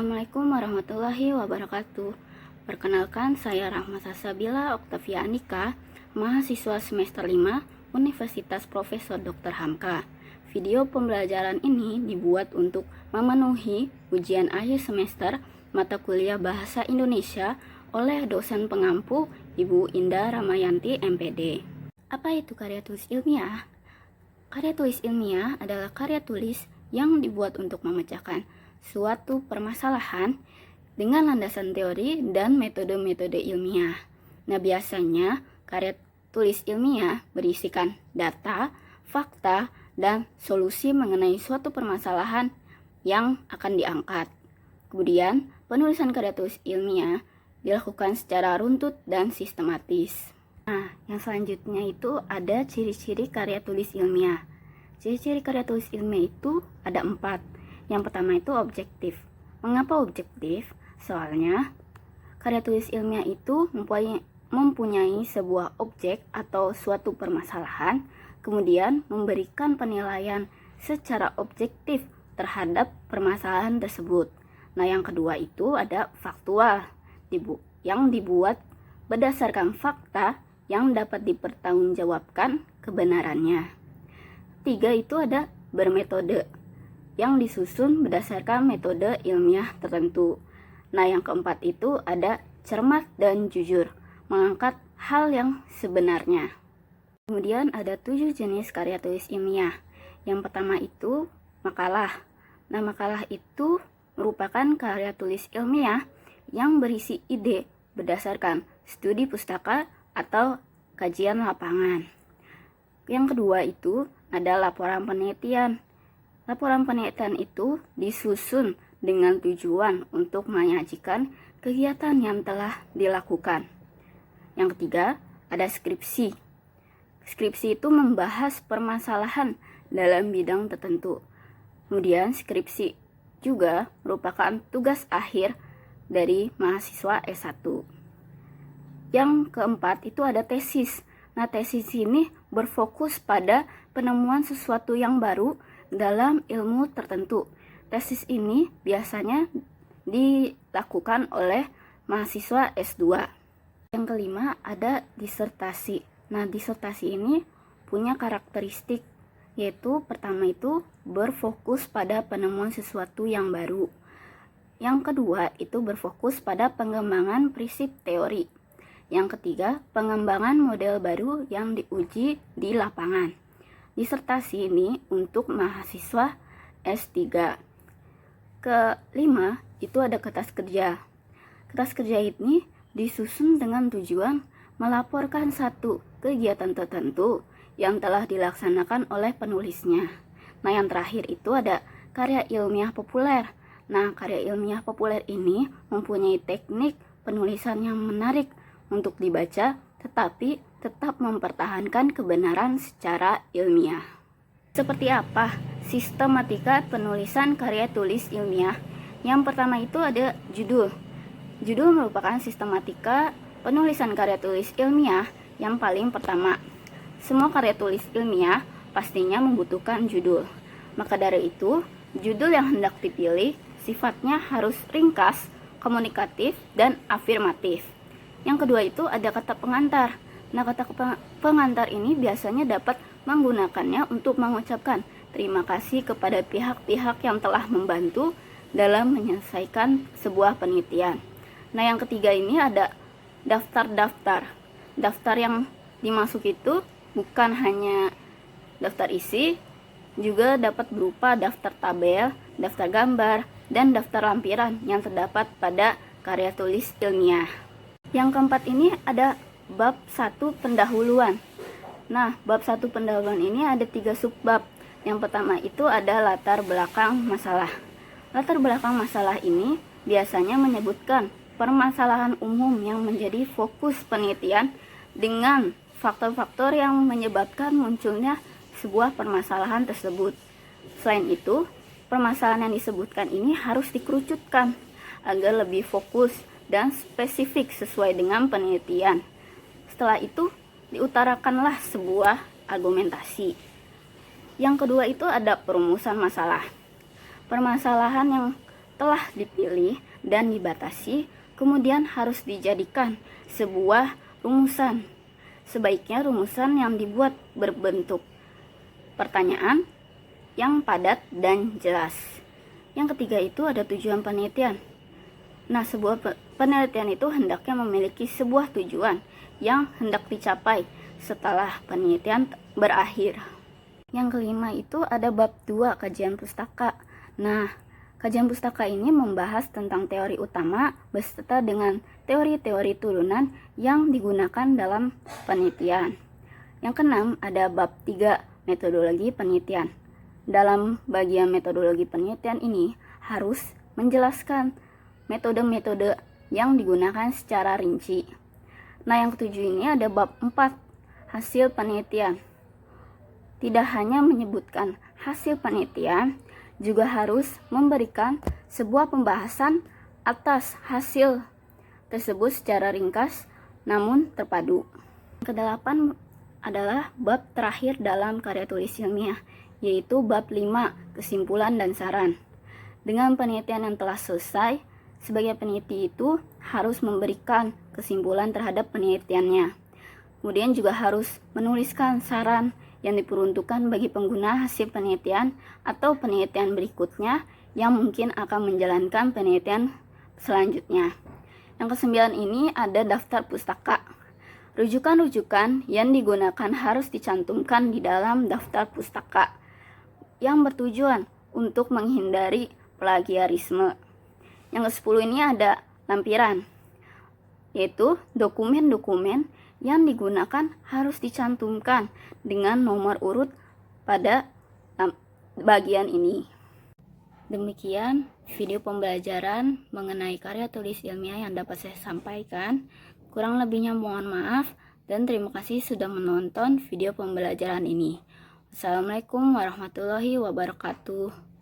Assalamualaikum warahmatullahi wabarakatuh. Perkenalkan, saya Rahma Salsabila Oktavia Andika, mahasiswa semester 5 Universitas Profesor Dr. Hamka. Video pembelajaran ini dibuat untuk memenuhi ujian akhir semester mata kuliah Bahasa Indonesia oleh dosen pengampu Ibu Indah Ramayanti MPD. Apa itu karya tulis ilmiah? Karya tulis ilmiah adalah karya tulis yang dibuat untuk memecahkan suatu permasalahan dengan landasan teori dan metode-metode ilmiah. Nah, biasanya karya tulis ilmiah berisikan data, fakta, dan solusi mengenai suatu permasalahan yang akan diangkat. Kemudian, penulisan karya tulis ilmiah dilakukan secara runtut dan sistematis. Nah, yang selanjutnya itu ada ciri-ciri karya tulis ilmiah. Ciri-ciri karya tulis ilmiah itu ada 4. Yang pertama itu objektif. Mengapa objektif? Soalnya karya tulis ilmiah itu mempunyai sebuah objek atau suatu permasalahan, kemudian memberikan penilaian secara objektif terhadap permasalahan tersebut. Nah, yang kedua itu ada faktual, yang dibuat berdasarkan fakta yang dapat dipertanggungjawabkan kebenarannya. 3 itu ada bermetode, yang disusun berdasarkan metode ilmiah tertentu. Nah, yang keempat itu ada cermat dan jujur, mengangkat hal yang sebenarnya. Kemudian ada 7 jenis karya tulis ilmiah. Yang pertama itu makalah. Nah, makalah itu merupakan karya tulis ilmiah yang berisi ide berdasarkan studi pustaka atau kajian lapangan. Yang kedua itu ada laporan penelitian. Laporan penelitian itu disusun dengan tujuan untuk menyajikan kegiatan yang telah dilakukan. Yang ketiga, ada skripsi. Skripsi itu membahas permasalahan dalam bidang tertentu. Kemudian skripsi juga merupakan tugas akhir dari mahasiswa S1. Yang keempat itu ada tesis. Nah, tesis ini berfokus pada penemuan sesuatu yang baru dalam ilmu tertentu. Tesis ini biasanya dilakukan oleh mahasiswa S2. Yang kelima ada disertasi. Nah, disertasi ini punya karakteristik, yaitu pertama itu berfokus pada penemuan sesuatu yang baru. Yang kedua itu berfokus pada pengembangan prinsip teori. Yang ketiga, pengembangan model baru yang diuji di lapangan. Disertasi ini untuk mahasiswa S3. Kelima, itu ada kertas kerja. Kertas kerja ini disusun dengan tujuan melaporkan satu kegiatan tertentu yang telah dilaksanakan oleh penulisnya. Nah, yang terakhir itu ada karya ilmiah populer. Nah, karya ilmiah populer ini mempunyai teknik penulisan yang menarik untuk dibaca, tetapi tetap mempertahankan kebenaran secara ilmiah. Seperti apa sistematika penulisan karya tulis ilmiah? Yang pertama itu ada judul. Judul merupakan sistematika penulisan karya tulis ilmiah yang paling pertama. Semua karya tulis ilmiah pastinya membutuhkan judul. Maka dari itu, judul yang hendak dipilih sifatnya harus ringkas, komunikatif, dan afirmatif. Yang kedua itu ada kata pengantar. Nah, kata pengantar ini biasanya dapat menggunakannya untuk mengucapkan terima kasih kepada pihak-pihak yang telah membantu dalam menyelesaikan sebuah penelitian. Nah, yang ketiga ini ada daftar-daftar. Daftar yang dimasuk itu bukan hanya daftar isi, juga dapat berupa daftar tabel, daftar gambar, dan daftar lampiran yang terdapat pada karya tulis ilmiah. Yang keempat ini ada bab 1 pendahuluan. Nah, bab 1 pendahuluan ini ada 3 subbab. Yang pertama itu ada latar belakang masalah. Latar belakang masalah ini biasanya menyebutkan permasalahan umum yang menjadi fokus penelitian dengan faktor-faktor yang menyebabkan munculnya sebuah permasalahan tersebut. Selain itu, permasalahan yang disebutkan ini harus dikerucutkan agar lebih fokus dan spesifik sesuai dengan penelitian. Setelah itu, diutarakanlah sebuah argumentasi. Yang kedua itu ada perumusan masalah. Permasalahan yang telah dipilih dan dibatasi, kemudian harus dijadikan sebuah rumusan. Sebaiknya rumusan yang dibuat berbentuk pertanyaan yang padat dan jelas. Yang ketiga itu ada tujuan penelitian. Nah, sebuah penelitian itu hendaknya memiliki sebuah tujuan yang hendak dicapai setelah penelitian berakhir. Yang kelima itu ada bab 2 kajian pustaka. Nah, kajian pustaka ini membahas tentang teori utama beserta dengan teori-teori turunan yang digunakan dalam penelitian. Yang keenam ada bab 3 metodologi penelitian. Dalam bagian metodologi penelitian ini harus menjelaskan metode-metode yang digunakan secara rinci. Nah, yang ketujuh ini ada bab 4 hasil penelitian. Tidak hanya menyebutkan hasil penelitian, juga harus memberikan sebuah pembahasan atas hasil tersebut secara ringkas namun terpadu. Kedelapan adalah bab terakhir dalam karya tulis ilmiah, yaitu bab 5 kesimpulan dan saran. Dengan penelitian yang telah selesai, sebagai peneliti itu harus memberikan kesimpulan terhadap penelitiannya. Kemudian juga harus menuliskan saran yang diperuntukkan bagi pengguna hasil penelitian atau penelitian berikutnya yang mungkin akan menjalankan penelitian selanjutnya. Yang kesembilan ini ada daftar pustaka. Rujukan-rujukan yang digunakan harus dicantumkan di dalam daftar pustaka yang bertujuan untuk menghindari plagiarisme. Yang ke-10 ini ada lampiran, yaitu dokumen-dokumen yang digunakan harus dicantumkan dengan nomor urut pada bagian ini. Demikian video pembelajaran mengenai karya tulis ilmiah yang dapat saya sampaikan. Kurang lebihnya mohon maaf dan terima kasih sudah menonton video pembelajaran ini. Wassalamualaikum warahmatullahi wabarakatuh.